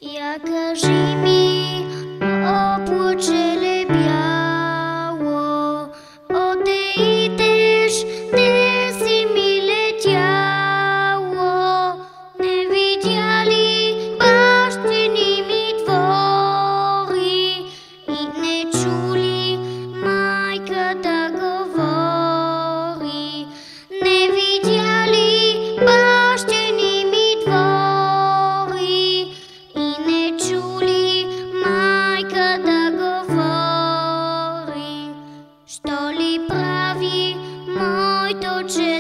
Я кажи ми, о пчеле бяло, оде идеш, де си ми летяло, не видя ли бащини ми двори и не чули майка да говори, не видя ли бащини ми двори и не чули майка да говори. Що ли прави моето че